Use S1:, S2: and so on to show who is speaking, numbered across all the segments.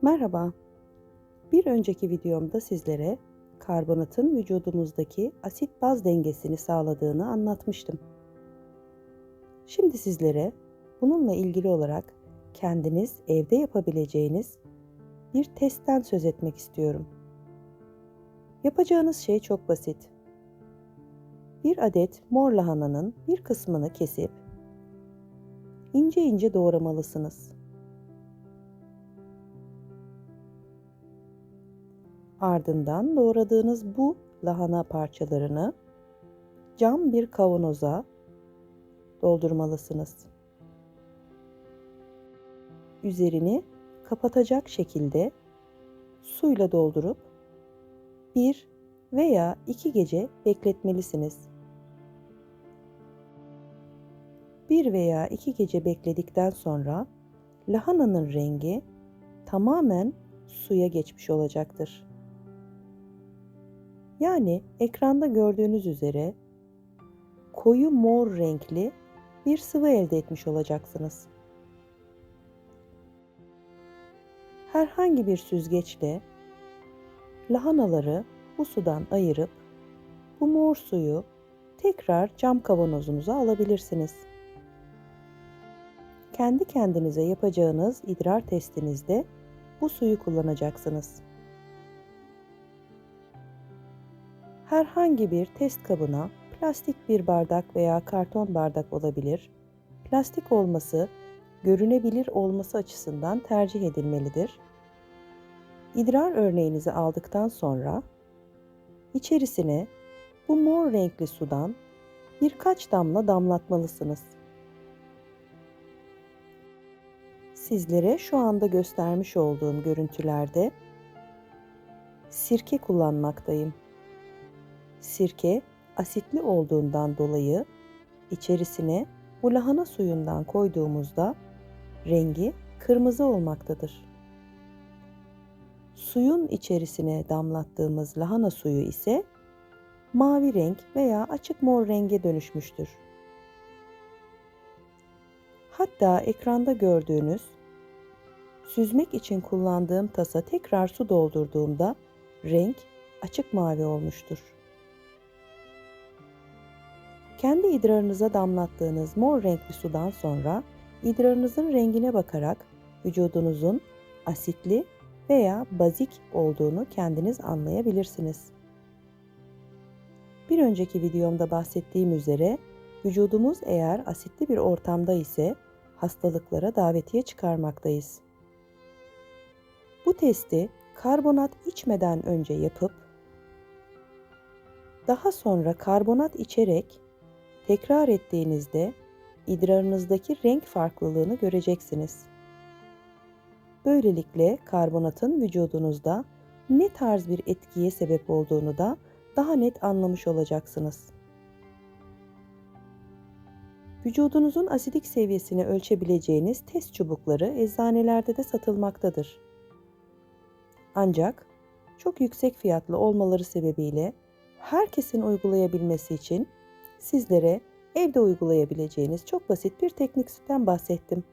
S1: Merhaba. Bir önceki videomda sizlere karbonatın vücudumuzdaki asit-baz dengesini sağladığını anlatmıştım. Şimdi sizlere bununla ilgili olarak kendiniz evde yapabileceğiniz bir testten söz etmek istiyorum. Yapacağınız şey çok basit. Bir adet mor lahananın bir kısmını kesip ince ince doğramalısınız. Ardından doğradığınız bu lahana parçalarını cam bir kavanoza doldurmalısınız. Üzerini kapatacak şekilde suyla doldurup 1 veya 2 gece bekletmelisiniz. 1 veya 2 gece bekledikten sonra lahananın rengi tamamen suya geçmiş olacaktır. Yani ekranda gördüğünüz üzere koyu mor renkli bir sıvı elde etmiş olacaksınız. Herhangi bir süzgeçle lahanaları bu sudan ayırıp bu mor suyu tekrar cam kavanozunuza alabilirsiniz. Kendi kendinize yapacağınız idrar testinizde bu suyu kullanacaksınız. Herhangi bir test kabına plastik bir bardak veya karton bardak olabilir. Plastik olması, görünebilir olması açısından tercih edilmelidir. İdrar örneğinizi aldıktan sonra içerisine bu mor renkli sudan birkaç damla damlatmalısınız. Sizlere şu anda göstermiş olduğum görüntülerde sirke kullanmaktayım. Sirke asitli olduğundan dolayı içerisine bu lahana suyundan koyduğumuzda rengi kırmızı olmaktadır. Suyun içerisine damlattığımız lahana suyu ise mavi renk veya açık mor renge dönüşmüştür. Hatta ekranda gördüğünüz süzmek için kullandığım tasa tekrar su doldurduğumda renk açık mavi olmuştur. Kendi idrarınıza damlattığınız mor renkli sudan sonra idrarınızın rengine bakarak vücudunuzun asitli veya bazik olduğunu kendiniz anlayabilirsiniz. Bir önceki videomda bahsettiğim üzere vücudumuz eğer asitli bir ortamda ise hastalıklara davetiye çıkarmaktayız. Bu testi karbonat içmeden önce yapıp daha sonra karbonat içerek tekrar ettiğinizde idrarınızdaki renk farklılığını göreceksiniz. Böylelikle karbonatın vücudunuzda ne tarz bir etkiye sebep olduğunu da daha net anlamış olacaksınız. Vücudunuzun asidik seviyesini ölçebileceğiniz test çubukları eczanelerde de satılmaktadır. Ancak çok yüksek fiyatlı olmaları sebebiyle herkesin uygulayabilmesi için sizlere evde uygulayabileceğiniz çok basit bir teknikten bahsettim.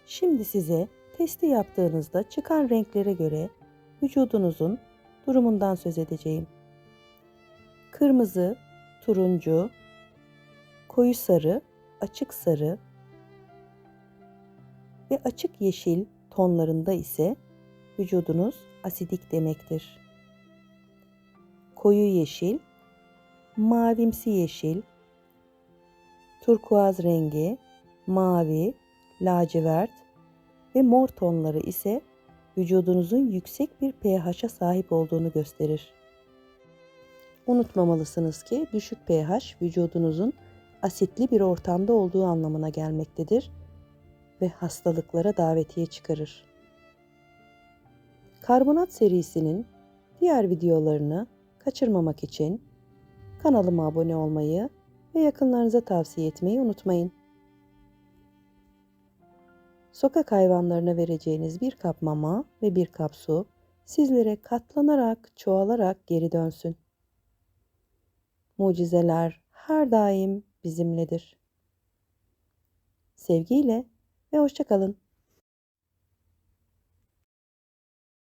S1: Şimdi size testi yaptığınızda çıkan renklere göre vücudunuzun durumundan söz edeceğim. Kırmızı, turuncu, koyu sarı, açık sarı ve açık yeşil tonlarında ise vücudunuz asidik demektir. Koyu yeşil, mavimsi yeşil, turkuaz rengi, mavi, lacivert ve mor tonları ise vücudunuzun yüksek bir pH'a sahip olduğunu gösterir. Unutmamalısınız ki düşük pH vücudunuzun asitli bir ortamda olduğu anlamına gelmektedir ve hastalıklara davetiye çıkarır. Karbonat serisinin diğer videolarını kaçırmamak için kanalıma abone olmayı ve yakınlarınıza tavsiye etmeyi unutmayın. Sokak hayvanlarına vereceğiniz bir kap mama ve bir kap su sizlere katlanarak, çoğalarak geri dönsün. Mucizeler her daim bizimledir. Sevgiyle ve hoşça kalın.